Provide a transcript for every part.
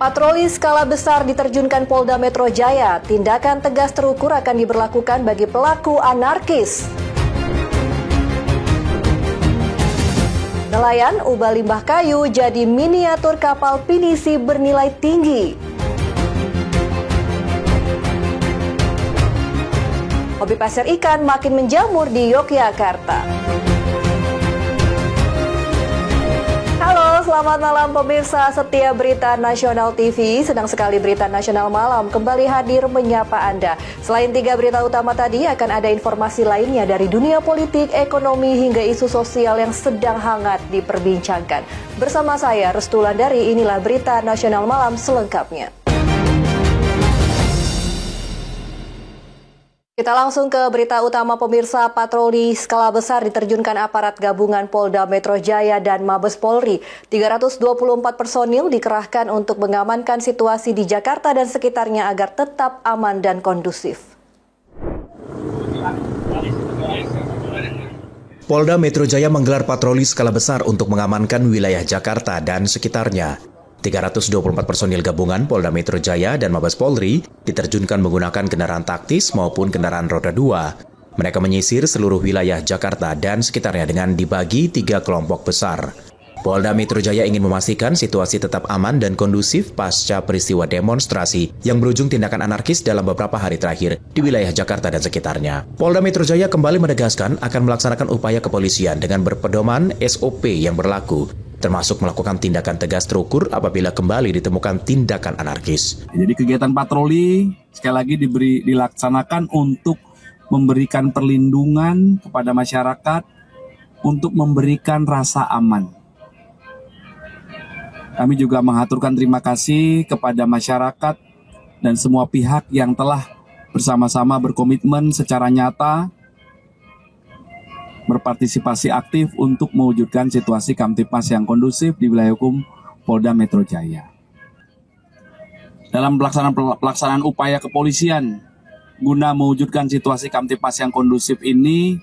Patroli skala besar diterjunkan Polda Metro Jaya. Tindakan tegas terukur akan diberlakukan bagi pelaku anarkis. Nelayan ubah limbah kayu jadi miniatur kapal pinisi bernilai tinggi. Hobi pasar ikan makin menjamur di Yogyakarta. Halo, selamat malam pemirsa setia Berita Nasional TV. Senang sekali Berita Nasional Malam kembali hadir menyapa Anda. Selain 3 berita utama tadi, akan ada informasi lainnya dari dunia politik, ekonomi, hingga isu sosial yang sedang hangat diperbincangkan. Bersama saya, Restu Landari, inilah Berita Nasional Malam selengkapnya. Kita langsung ke berita utama pemirsa. Patroli skala besar diterjunkan aparat gabungan Polda Metro Jaya dan Mabes Polri. 324 personil dikerahkan untuk mengamankan situasi di Jakarta dan sekitarnya agar tetap aman dan kondusif. Polda Metro Jaya menggelar patroli skala besar untuk mengamankan wilayah Jakarta dan sekitarnya. 324 personil gabungan Polda Metro Jaya dan Mabes Polri diterjunkan menggunakan kendaraan taktis maupun kendaraan roda 2. Mereka menyisir seluruh wilayah Jakarta dan sekitarnya dengan dibagi 3 kelompok besar. Polda Metro Jaya ingin memastikan situasi tetap aman dan kondusif pasca peristiwa demonstrasi yang berujung tindakan anarkis dalam beberapa hari terakhir di wilayah Jakarta dan sekitarnya. Polda Metro Jaya kembali menegaskan akan melaksanakan upaya kepolisian dengan berpedoman SOP yang berlaku, termasuk melakukan tindakan tegas terukur apabila kembali ditemukan tindakan anarkis. Jadi kegiatan patroli sekali lagi dilaksanakan untuk memberikan perlindungan kepada masyarakat, untuk memberikan rasa aman. Kami juga mengaturkan terima kasih kepada masyarakat dan semua pihak yang telah bersama-sama berkomitmen secara nyata berpartisipasi aktif untuk mewujudkan situasi Kamtipmas yang kondusif di wilayah hukum Polda Metro Jaya. Dalam pelaksanaan upaya kepolisian guna mewujudkan situasi Kamtipmas yang kondusif ini,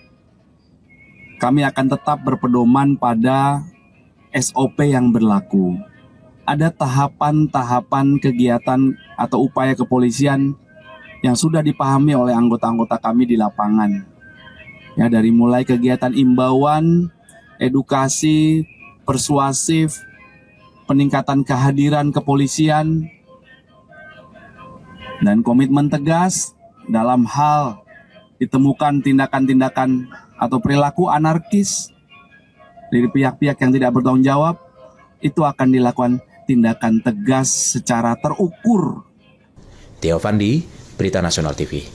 kami akan tetap berpedoman pada SOP yang berlaku. Ada tahapan-tahapan kegiatan atau upaya kepolisian yang sudah dipahami oleh anggota-anggota kami di lapangan. Ya, dari mulai kegiatan imbauan, edukasi, persuasif, peningkatan kehadiran kepolisian, dan komitmen tegas dalam hal ditemukan tindakan-tindakan atau perilaku anarkis dari pihak-pihak yang tidak bertanggung jawab, itu akan dilakukan tindakan tegas secara terukur. Theo Fandi, Berita Nasional TV.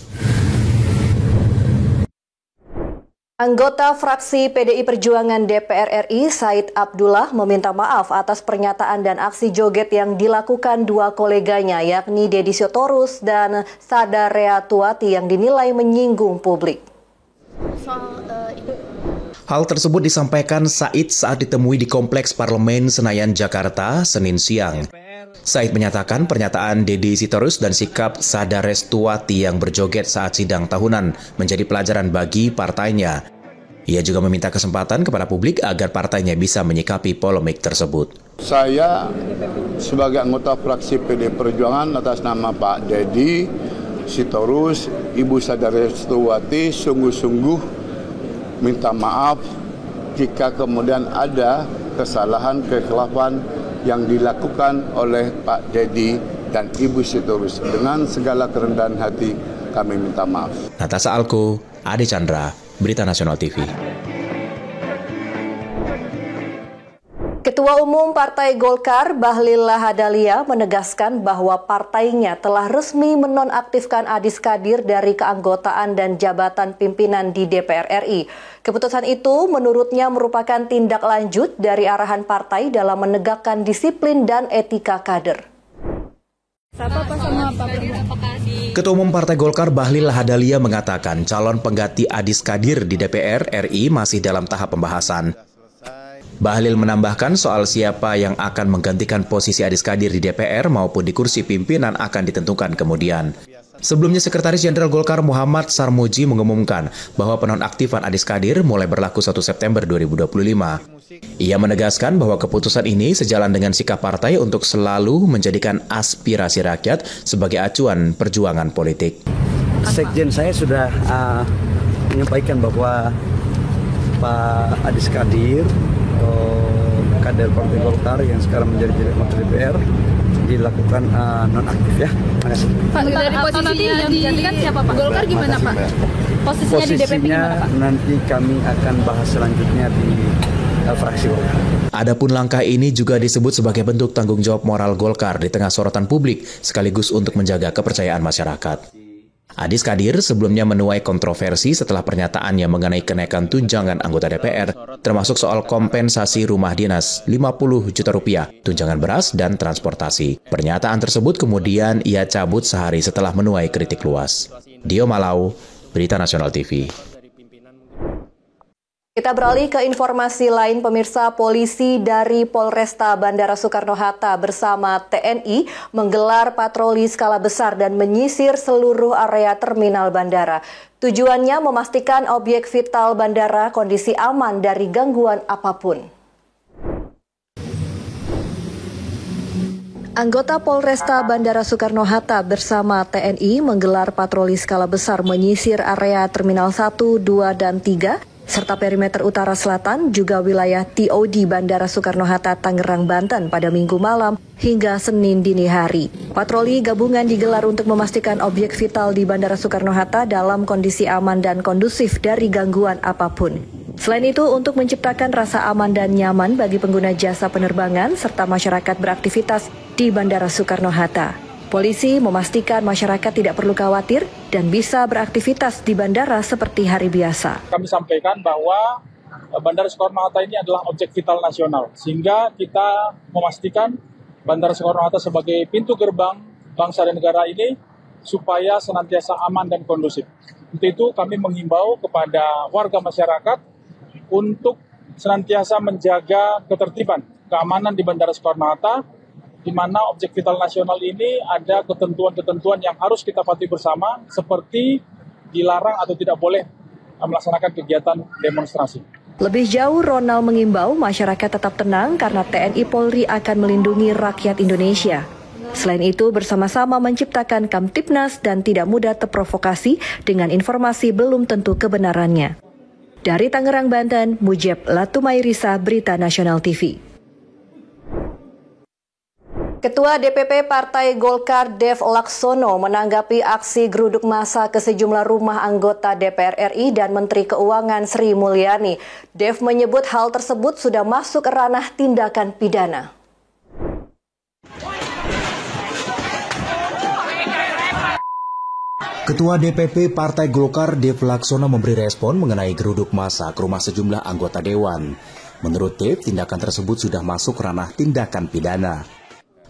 Anggota fraksi PDI Perjuangan DPR RI, Said Abdullah, meminta maaf atas pernyataan dan aksi joget yang dilakukan 2 koleganya, yakni Deddy Sitorus dan Sadarea Tuati, yang dinilai menyinggung publik. Hal tersebut disampaikan Said saat ditemui di Kompleks Parlemen Senayan, Jakarta, Senin siang. Said menyatakan pernyataan Deddy Sitorus dan sikap Sadares Tuati yang berjoget saat sidang tahunan menjadi pelajaran bagi partainya. Ia juga meminta kesempatan kepada publik agar partainya bisa menyikapi polemik tersebut. Saya sebagai anggota fraksi PD Perjuangan atas nama Pak Deddy Sitorus, Ibu Sadares Tuati sungguh-sungguh minta maaf jika kemudian ada kesalahan, kekhilafan yang dilakukan oleh Pak Deddy dan Ibu Sitorus. Dengan segala kerendahan hati kami minta maaf. Natasa Alko, Ade Chandra, Berita Nasional TV. Ketua Umum Partai Golkar, Bahlil Lahadalia, menegaskan bahwa partainya telah resmi menonaktifkan Adis Kadir dari keanggotaan dan jabatan pimpinan di DPR RI. Keputusan itu menurutnya merupakan tindak lanjut dari arahan partai dalam menegakkan disiplin dan etika kader. Ketua Umum Partai Golkar Bahlil Lahadalia mengatakan calon pengganti Adis Kadir di DPR RI masih dalam tahap pembahasan. Bahlil menambahkan soal siapa yang akan menggantikan posisi Adis Kadir di DPR maupun di kursi pimpinan akan ditentukan kemudian. Sebelumnya, Sekretaris Jenderal Golkar Muhammad Sarmuji mengumumkan bahwa penonaktifan Adis Kadir mulai berlaku 1 September 2025. Ia menegaskan bahwa keputusan ini sejalan dengan sikap partai untuk selalu menjadikan aspirasi rakyat sebagai acuan perjuangan politik. Sekjen saya sudah menyampaikan bahwa Pak Adis Kadir, kader Partai Golkar yang sekarang menjadi Menteri DPR, dilakukan nonaktif ya. Terima kasih. Pak, dari posisi yang digantikan siapa Pak? Golkar gimana Pak? Posisinya di DPP gimana Pak? Nanti kami akan bahas selanjutnya di fraksi Golkar. Adapun langkah ini juga disebut sebagai bentuk tanggung jawab moral Golkar di tengah sorotan publik sekaligus untuk menjaga kepercayaan masyarakat. Adis Kadir sebelumnya menuai kontroversi setelah pernyataannya mengenai kenaikan tunjangan anggota DPR, termasuk soal kompensasi rumah dinas 50 juta rupiah, tunjangan beras, dan transportasi. Pernyataan tersebut kemudian ia cabut sehari setelah menuai kritik luas. Dio Malau, Berita Nasional TV. Kita beralih ke informasi lain, pemirsa. Polisi dari Polresta Bandara Soekarno-Hatta bersama TNI menggelar patroli skala besar dan menyisir seluruh area terminal bandara. Tujuannya memastikan objek vital bandara kondisi aman dari gangguan apapun. Anggota Polresta Bandara Soekarno-Hatta bersama TNI menggelar patroli skala besar menyisir area Terminal 1, 2, dan 3, serta perimeter utara selatan, juga wilayah TOD Bandara Soekarno-Hatta, Tangerang, Banten pada Minggu malam hingga Senin dini hari. Patroli gabungan digelar untuk memastikan objek vital di Bandara Soekarno-Hatta dalam kondisi aman dan kondusif dari gangguan apapun. Selain itu, untuk menciptakan rasa aman dan nyaman bagi pengguna jasa penerbangan serta masyarakat beraktivitas di Bandara Soekarno-Hatta. Polisi memastikan masyarakat tidak perlu khawatir dan bisa beraktivitas di bandara seperti hari biasa. Kami sampaikan bahwa Bandara Soekarno-Hatta ini adalah objek vital nasional, sehingga kita memastikan Bandara Soekarno-Hatta sebagai pintu gerbang bangsa dan negara ini supaya senantiasa aman dan kondusif. Untuk itu kami menghimbau kepada warga masyarakat untuk senantiasa menjaga ketertiban, keamanan di Bandara Soekarno-Hatta, di mana objek vital nasional ini ada ketentuan-ketentuan yang harus kita patuhi bersama, seperti dilarang atau tidak boleh melaksanakan kegiatan demonstrasi. Lebih jauh, Ronald mengimbau masyarakat tetap tenang karena TNI Polri akan melindungi rakyat Indonesia. Selain itu, bersama-sama menciptakan Kamtipnas dan tidak mudah terprovokasi dengan informasi belum tentu kebenarannya. Dari Tangerang, Banten, Mujib Latumairisa, Berita Nasional TV. Ketua DPP Partai Golkar Dev Laksono menanggapi aksi geruduk massa ke sejumlah rumah anggota DPR RI dan Menteri Keuangan Sri Mulyani. Dev menyebut hal tersebut sudah masuk ranah tindakan pidana. Ketua DPP Partai Golkar Dev Laksono memberi respon mengenai geruduk massa ke rumah sejumlah anggota dewan. Menurut Dev, tindakan tersebut sudah masuk ranah tindakan pidana.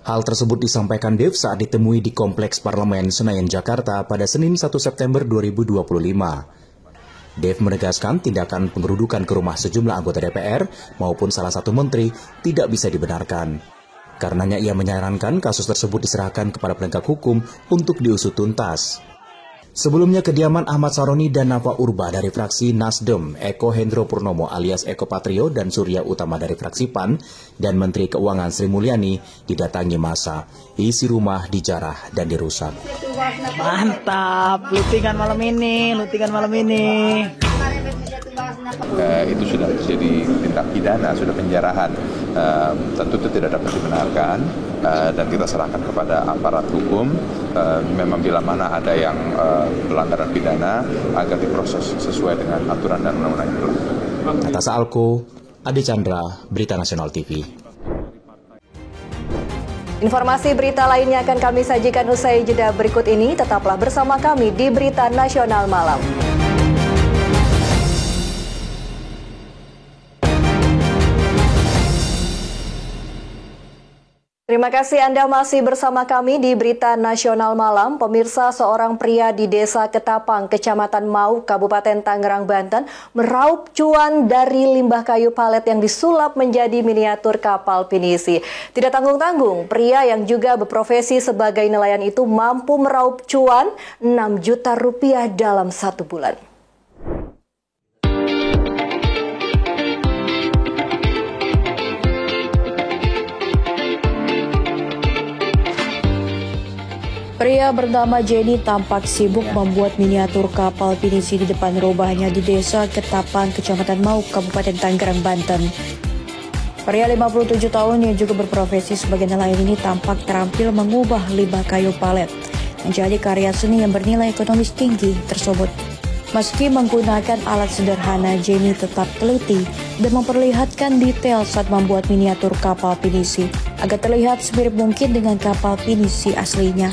Hal tersebut disampaikan Dev saat ditemui di Kompleks Parlemen Senayan, Jakarta pada Senin 1 September 2025. Dev menegaskan tindakan pengerudukan ke rumah sejumlah anggota DPR maupun salah satu menteri tidak bisa dibenarkan. Karenanya ia menyarankan kasus tersebut diserahkan kepada penegak hukum untuk diusut tuntas. Sebelumnya, kediaman Ahmad Saroni dan Nafa Urba dari fraksi Nasdem, Eko Hendro Purnomo alias Eko Patrio dan Surya Utama dari fraksi PAN, dan Menteri Keuangan Sri Mulyani didatangi massa. Isi rumah dijarah dan dirusak. Mantap, lootingan malam ini. Itu sudah jadi tindak pidana, sudah penjarahan. Tentu itu tidak dapat dibenarkan dan kita serahkan kepada aparat hukum. Memang bila mana ada yang pelanggaran pidana agar diproses sesuai dengan aturan dan undang-undang yang berlaku. Atas Alko, Ade Chandra, Berita Nasional TV. Informasi berita lainnya akan kami sajikan usai jeda berikut ini. Tetaplah bersama kami di Berita Nasional Malam. Terima kasih Anda masih bersama kami di Berita Nasional Malam. Pemirsa, seorang pria di Desa Ketapang, Kecamatan Mau, Kabupaten Tangerang, Banten, meraup cuan dari limbah kayu palet yang disulap menjadi miniatur kapal pinisi. Tidak tanggung-tanggung, pria yang juga berprofesi sebagai nelayan itu mampu meraup cuan 6 juta rupiah dalam 1 bulan. Pria bernama Jenny tampak sibuk membuat miniatur kapal pinisi di depan rumahnya di Desa Ketapang, Kecamatan Mau, Kabupaten Tangerang, Banten. Pria 57 tahun yang juga berprofesi sebagai nelayan ini tampak terampil mengubah limbah kayu palet menjadi karya seni yang bernilai ekonomis tinggi tersebut. Meski menggunakan alat sederhana, Jenny tetap teliti dan memperlihatkan detail saat membuat miniatur kapal pinisi agar terlihat semirip mungkin dengan kapal pinisi aslinya.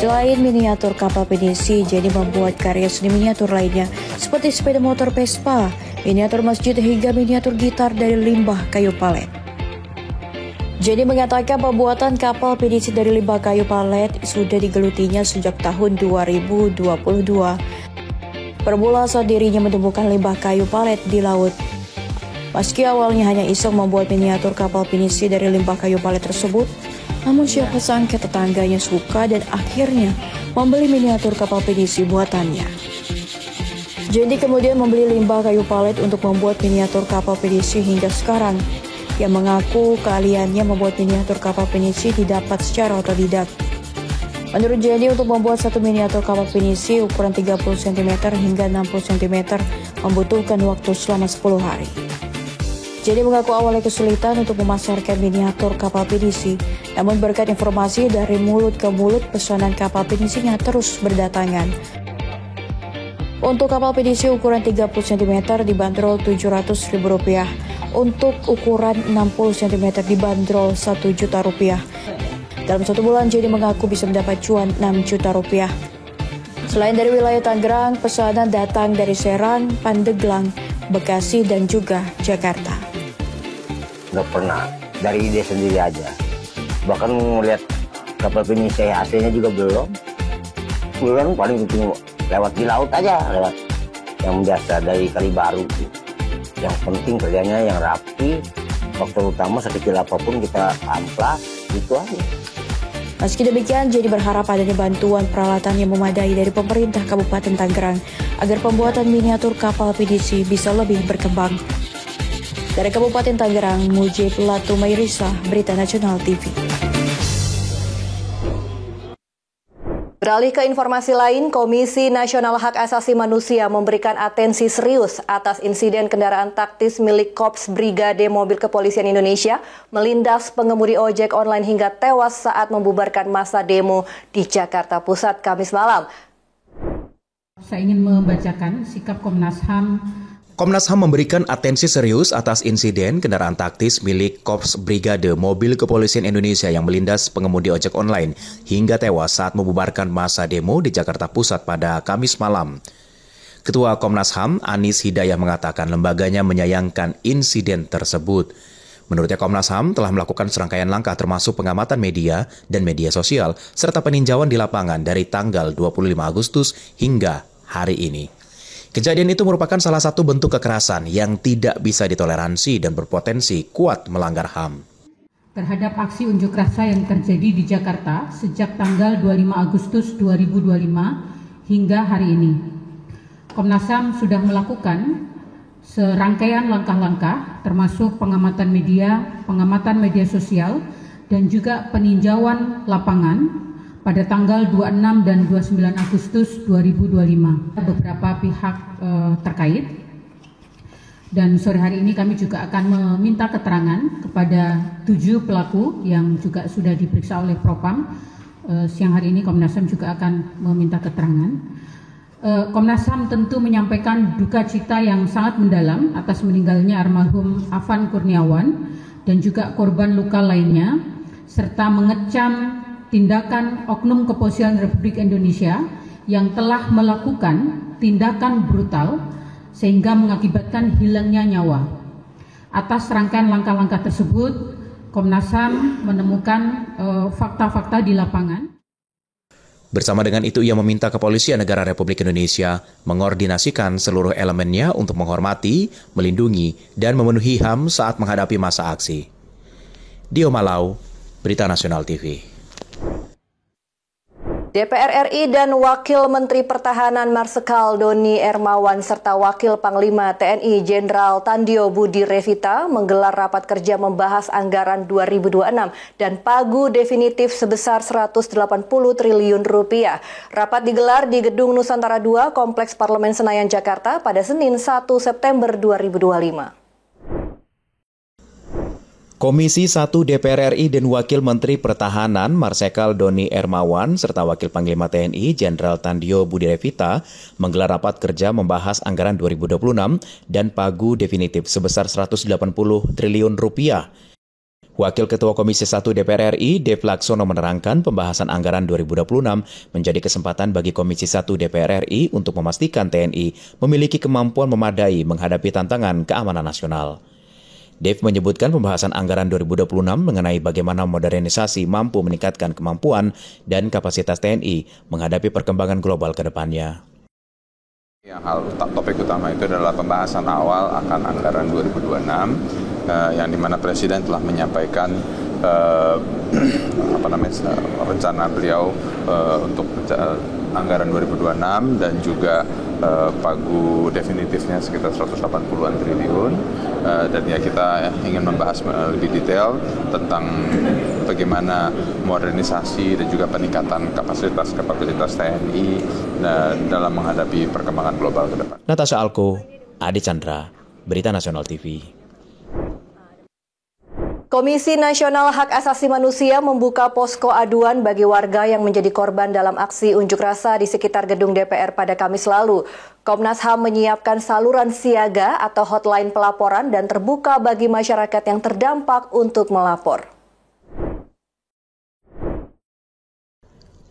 Selain miniatur kapal pinisi, Jenny membuat karya seni miniatur lainnya seperti sepeda motor Vespa, miniatur masjid hingga miniatur gitar dari limbah kayu palet. Jenny mengatakan pembuatan kapal pinisi dari limbah kayu palet sudah digelutinya sejak tahun 2022. Bermula saat dirinya menemukan limbah kayu palet di laut. Meski awalnya hanya iseng membuat miniatur kapal pinisi dari limbah kayu palet tersebut, namun siapa sangka tetangganya suka dan akhirnya membeli miniatur kapal pinisi buatannya. Jenny kemudian membeli limbah kayu palet untuk membuat miniatur kapal pinisi hingga sekarang. Ia mengaku keahliannya membuat miniatur kapal pinisi didapat secara otodidak. Menurut Jenny, untuk membuat satu miniatur kapal pinisi ukuran 30 cm hingga 60 cm membutuhkan waktu selama 10 hari. Jenny mengaku awalnya kesulitan untuk memasarkan miniatur kapal pinisi, namun berkat informasi dari mulut ke mulut, pesanan kapal pinisinya terus berdatangan. Untuk kapal pinisi ukuran 30 cm dibanderol Rp700.000, untuk ukuran 60 cm dibanderol Rp1 juta. Dalam 1 bulan, Jenny mengaku bisa mendapat cuan Rp6 juta. Selain dari wilayah Tangerang, pesanan datang dari Serang, Pandeglang, Bekasi, dan juga Jakarta. Nggak pernah, dari ide sendiri aja. Bahkan melihat kapal pinisi aslinya juga belum. Belum, paling lewat di laut aja, lewat yang biasa dari Kali Baru. Yang penting kerjanya yang rapi, faktor utama sekecil apapun kita amplas, itu aja. Meski demikian, Jenny berharap adanya bantuan peralatan yang memadai dari pemerintah Kabupaten Tangerang agar pembuatan miniatur kapal pinisi bisa lebih berkembang. Dari Kabupaten Tangerang, Mujib Latumairisa, Berita Nasional TV. Beralih ke informasi lain, Komisi Nasional Hak Asasi Manusia memberikan atensi serius atas insiden kendaraan taktis milik Korps Brigade Mobil Kepolisian Indonesia melindas pengemudi ojek online hingga tewas saat membubarkan massa demo di Jakarta Pusat Kamis malam. Saya ingin membacakan sikap Komnas HAM. Komnas HAM memberikan atensi serius atas insiden kendaraan taktis milik Korps Brigade Mobil Kepolisian Indonesia yang melindas pengemudi ojek online hingga tewas saat membubarkan massa demo di Jakarta Pusat pada Kamis malam. Ketua Komnas HAM, Anis Hidayah, mengatakan lembaganya menyayangkan insiden tersebut. Menurutnya, Komnas HAM telah melakukan serangkaian langkah termasuk pengamatan media dan media sosial serta peninjauan di lapangan dari tanggal 25 Agustus hingga hari ini. Kejadian itu merupakan salah satu bentuk kekerasan yang tidak bisa ditoleransi dan berpotensi kuat melanggar HAM. Terhadap aksi unjuk rasa yang terjadi di Jakarta sejak tanggal 25 Agustus 2025 hingga hari ini, Komnas HAM sudah melakukan serangkaian langkah-langkah termasuk pengamatan media sosial, dan juga peninjauan lapangan pada tanggal 26 dan 29 Agustus 2025 beberapa pihak terkait, dan sore hari ini kami juga akan meminta keterangan kepada 7 pelaku yang juga sudah diperiksa oleh Propam. Siang hari ini Komnas HAM juga akan meminta keterangan. Komnas HAM tentu menyampaikan duka cita yang sangat mendalam atas meninggalnya almarhum Afan Kurniawan dan juga korban luka lainnya, serta mengecam tindakan Oknum Kepolisian Republik Indonesia yang telah melakukan tindakan brutal sehingga mengakibatkan hilangnya nyawa. Atas rangkaian langkah-langkah tersebut, Komnas HAM menemukan fakta-fakta di lapangan. Bersama dengan itu, ia meminta Kepolisian Negara Republik Indonesia mengordinasikan seluruh elemennya untuk menghormati, melindungi, dan memenuhi HAM saat menghadapi masa aksi. Dio Malau, Berita Nasional TV. DPR RI dan Wakil Menteri Pertahanan Marsikal Doni Hermawan serta Wakil Panglima TNI Jenderal Tandio Budi Revita menggelar rapat kerja membahas anggaran 2026 dan pagu definitif sebesar 180 triliun rupiah. Rapat digelar di Gedung Nusantara II, Kompleks Parlemen Senayan, Jakarta pada Senin 1 September 2025. Komisi 1 DPR RI dan Wakil Menteri Pertahanan Marsikal Doni Hermawan serta Wakil Panglima TNI Jenderal Tandio Budi Revita menggelar rapat kerja membahas anggaran 2026 dan pagu definitif sebesar 180 triliun rupiah. Wakil Ketua Komisi 1 DPR RI, Dev Laksono menerangkan pembahasan anggaran 2026 menjadi kesempatan bagi Komisi 1 DPR RI untuk memastikan TNI memiliki kemampuan memadai menghadapi tantangan keamanan nasional. Dev menyebutkan pembahasan anggaran 2026 mengenai bagaimana modernisasi mampu meningkatkan kemampuan dan kapasitas TNI menghadapi perkembangan global ke depannya. Topik utama itu adalah pembahasan awal akan anggaran 2026 yang dimana Presiden telah menyampaikan rencana beliau untuk anggaran 2026 dan juga pagu definitifnya sekitar 180-an triliun, dan ya kita ingin membahas lebih detail tentang bagaimana modernisasi dan juga peningkatan kapasitas TNI dalam menghadapi perkembangan global ke depan. Natasha Alko, Adi Chandra, Berita Nasional TV. Komisi Nasional Hak Asasi Manusia membuka posko aduan bagi warga yang menjadi korban dalam aksi unjuk rasa di sekitar gedung DPR pada Kamis lalu. Komnas HAM menyiapkan saluran siaga atau hotline pelaporan dan terbuka bagi masyarakat yang terdampak untuk melapor.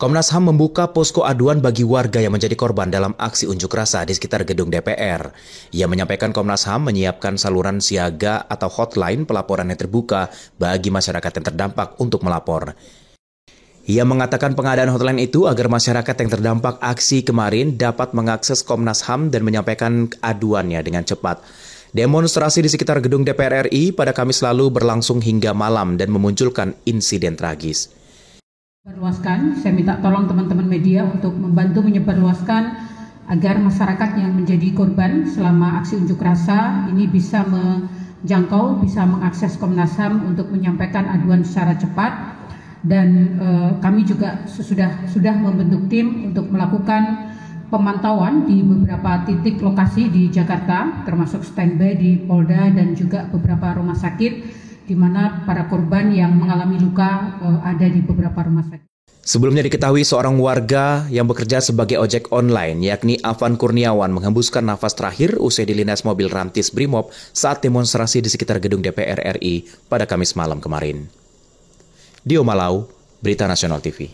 Komnas HAM membuka posko aduan bagi warga yang menjadi korban dalam aksi unjuk rasa di sekitar gedung DPR. Ia menyampaikan Komnas HAM menyiapkan saluran siaga atau hotline pelaporan yang terbuka bagi masyarakat yang terdampak untuk melapor. Ia mengatakan pengadaan hotline itu agar masyarakat yang terdampak aksi kemarin dapat mengakses Komnas HAM dan menyampaikan aduannya dengan cepat. Demonstrasi di sekitar gedung DPR RI pada Kamis lalu berlangsung hingga malam dan memunculkan insiden tragis. Saya minta tolong teman-teman media untuk membantu menyebarluaskan agar masyarakat yang menjadi korban selama aksi unjuk rasa ini bisa menjangkau, bisa mengakses Komnas HAM untuk menyampaikan aduan secara cepat. Dan kami juga sudah membentuk tim untuk melakukan pemantauan di beberapa titik lokasi di Jakarta, termasuk standby di Polda dan juga beberapa rumah sakit, di mana para korban yang mengalami luka ada di beberapa rumah sakit. Sebelumnya diketahui seorang warga yang bekerja sebagai ojek online, yakni Afan Kurniawan, menghembuskan nafas terakhir usai dilindas mobil Rantis Brimob saat demonstrasi di sekitar gedung DPR RI pada Kamis malam kemarin. Dio Malau, Berita Nasional TV.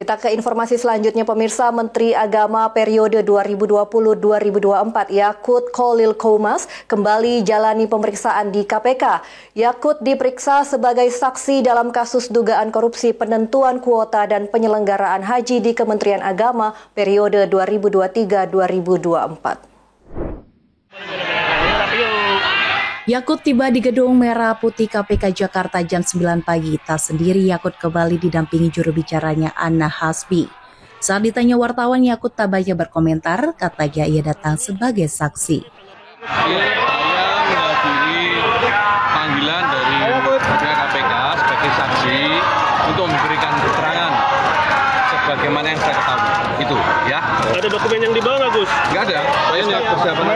Kita ke informasi selanjutnya, pemirsa. Menteri Agama periode 2020-2024 Yakut Khalil Qomas kembali jalani pemeriksaan di KPK. Yakut diperiksa sebagai saksi dalam kasus dugaan korupsi penentuan kuota dan penyelenggaraan haji di Kementerian Agama periode 2023-2024. Yakut tiba di Gedung Merah Putih KPK Jakarta jam 9 pagi. Tak sendiri, Yakut kembali didampingi juru bicaranya Ana Hasbi. Saat ditanya wartawan, Yakut tak banyak berkomentar, katanya ia datang sebagai saksi. Saya menghadiri panggilan dari KPK sebagai saksi untuk memberikan keterangan sebagaimana yang saya ketahui. Itu ya. Ada dokumen yang dibawa nggak, Gus? Nggak ada. Saya nggak persiapan.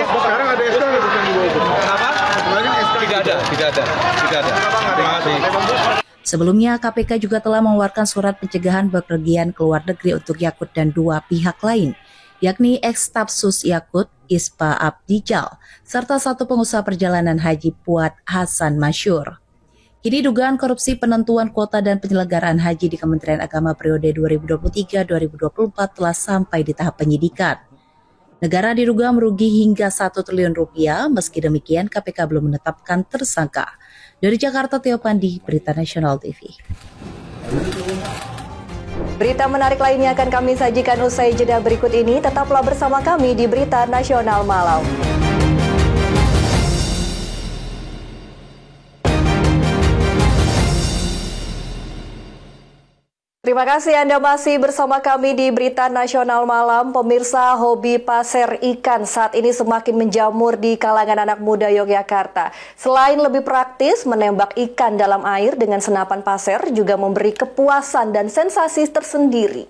Sekarang ada SK nggak, Gus, yang dibawa? Kenapa? Tidak ada. Terima kasih. Sebelumnya, KPK juga telah mengeluarkan surat pencegahan bepergian ke luar negeri untuk Yakut dan dua pihak lain, yakni ex-Stafsus Yakut, Ispa Abdijal, serta satu pengusaha perjalanan haji Puat Hasan Masyur. Ini dugaan korupsi penentuan kuota dan penyelenggaraan haji di Kementerian Agama periode 2023-2024 telah sampai di tahap penyidikan. Negara diduga merugi hingga 1 triliun rupiah, meski demikian KPK belum menetapkan tersangka. Dari Jakarta, Tio Pandi, Berita Nasional TV. Berita menarik lainnya akan kami sajikan usai jeda berikut ini. Tetaplah bersama kami di Berita Nasional Malam. Terima kasih Anda masih bersama kami di Berita Nasional Malam. Pemirsa, hobi pasir ikan saat ini semakin menjamur di kalangan anak muda Yogyakarta. Selain lebih praktis, menembak ikan dalam air dengan senapan pasir juga memberi kepuasan dan sensasi tersendiri.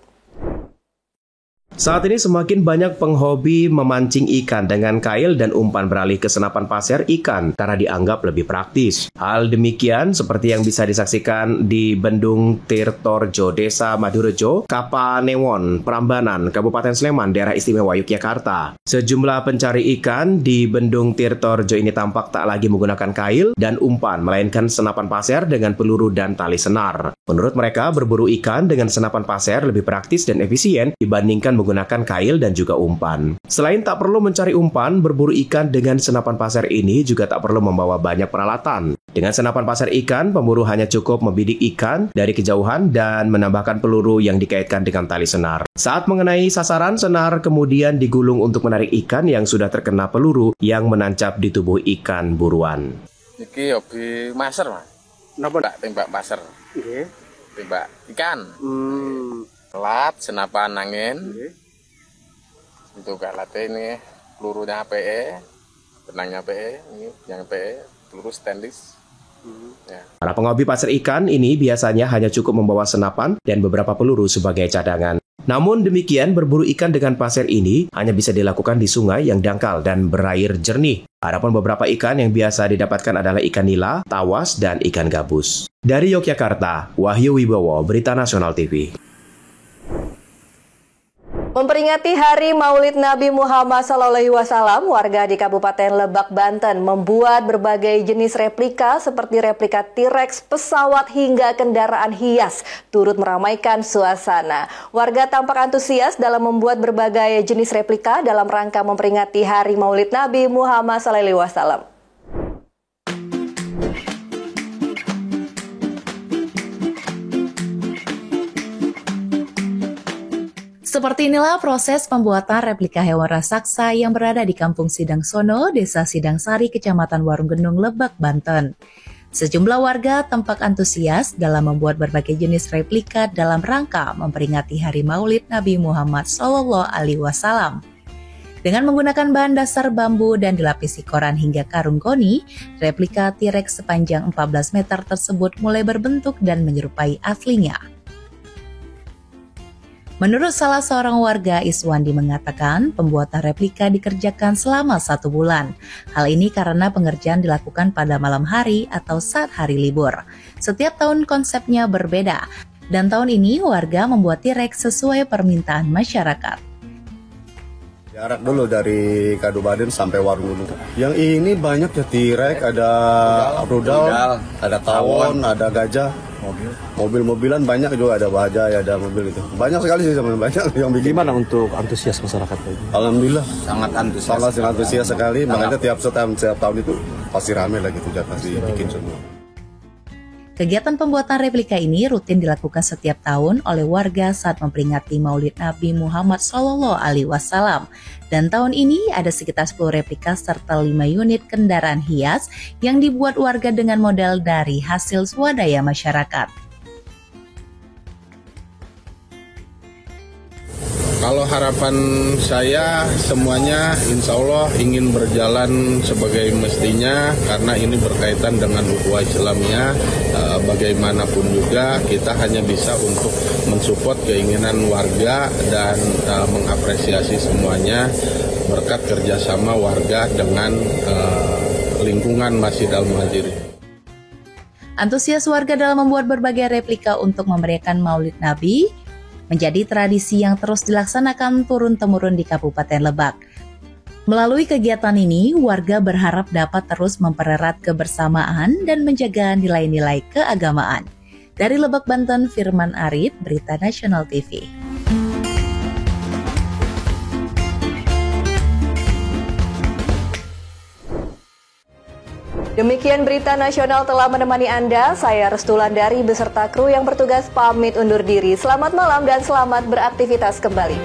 Saat ini semakin banyak penghobi memancing ikan dengan kail dan umpan beralih ke senapan pasir ikan karena dianggap lebih praktis. Hal demikian seperti yang bisa disaksikan di Bendung Tirtorjo, Desa Madurejo, Kapanewon, Prambanan, Kabupaten Sleman, Daerah Istimewa Yogyakarta. Sejumlah pencari ikan di Bendung Tirtorjo ini tampak tak lagi menggunakan kail dan umpan, melainkan senapan pasir dengan peluru dan tali senar. Menurut mereka, berburu ikan dengan senapan pasir lebih praktis dan efisien dibandingkan menggunakan kail dan juga umpan. Selain tak perlu mencari umpan, berburu ikan dengan senapan pasir ini juga tak perlu membawa banyak peralatan. Dengan senapan pasir ikan, pemburu hanya cukup membidik ikan dari kejauhan dan menambahkan peluru yang dikaitkan dengan tali senar. Saat mengenai sasaran, senar kemudian digulung untuk menarik ikan yang sudah terkena peluru yang menancap di tubuh ikan buruan. Iki hobi maser, Mas. Napa tembak pasir? Nggih. Tembak ikan. Alat senapan angin. Untuk alatnya ini pelurunya PE, benangnya PE, ini yang PE, peluru stainless. Ya. Para penghobi pasir ikan ini biasanya hanya cukup membawa senapan dan beberapa peluru sebagai cadangan. Namun demikian, berburu ikan dengan pasir ini hanya bisa dilakukan di sungai yang dangkal dan berair jernih. Adapun beberapa ikan yang biasa didapatkan adalah ikan nila, tawas, dan ikan gabus. Dari Yogyakarta, Wahyu Wibowo, Berita Nasional TV. Memperingati Hari Maulid Nabi Muhammad SAW, warga di Kabupaten Lebak, Banten membuat berbagai jenis replika seperti replika T-Rex, pesawat hingga kendaraan hias, turut meramaikan suasana. Warga tampak antusias dalam membuat berbagai jenis replika dalam rangka memperingati Hari Maulid Nabi Muhammad SAW. Seperti inilah proses pembuatan replika hewan raksasa yang berada di Kampung Sidang Sono, Desa Sidang Sari, Kecamatan Warunggenung, Lebak, Banten. Sejumlah warga tampak antusias dalam membuat berbagai jenis replika dalam rangka memperingati Hari Maulid Nabi Muhammad SAW. Dengan menggunakan bahan dasar bambu dan dilapisi koran hingga karung goni, replika T-Rex sepanjang 14 meter tersebut mulai berbentuk dan menyerupai aslinya. Menurut salah seorang warga, Iswandi mengatakan pembuatan replika dikerjakan selama 1 bulan. Hal ini karena pengerjaan dilakukan pada malam hari atau saat hari libur. Setiap tahun konsepnya berbeda, dan tahun ini warga membuat T-Rex sesuai permintaan masyarakat. Jarak dulu dari Kabupaten sampai Warunggenung. Yang ini banyak ya, T-Rex, ada rudal, ada tawon, ada gajah. Mobil-mobilan banyak juga, ada bajaj, ada mobil gitu. Banyak sekali sih, banyak yang bikin. Gimana untuk antusias masyarakat ini? Alhamdulillah sangat antusias sekali. Makanya tiap tahun itu pasti ramai lah gitu, pasti bikin semua. Kegiatan pembuatan replika ini rutin dilakukan setiap tahun oleh warga saat memperingati Maulid Nabi Muhammad SAW. Dan tahun ini ada sekitar 10 replika serta 5 unit kendaraan hias yang dibuat warga dengan modal dari hasil swadaya masyarakat. Kalau harapan saya semuanya insya Allah ingin berjalan sebagai mestinya, karena ini berkaitan dengan ukhuwah Islamnya. Bagaimanapun juga kita hanya bisa untuk mensupport keinginan warga dan mengapresiasi semuanya berkat kerjasama warga dengan lingkungan Masjid Al-Muhajirin. Antusias warga dalam membuat berbagai replika untuk memeriahkan Maulid Nabi menjadi tradisi yang terus dilaksanakan turun-temurun di Kabupaten Lebak. Melalui kegiatan ini, warga berharap dapat terus mempererat kebersamaan dan menjaga nilai-nilai keagamaan. Dari Lebak, Banten, Firman Arif, Berita Nasional TV. Demikian Berita Nasional telah menemani Anda. Saya Restu Landari beserta kru yang bertugas pamit undur diri. Selamat malam dan selamat beraktivitas kembali.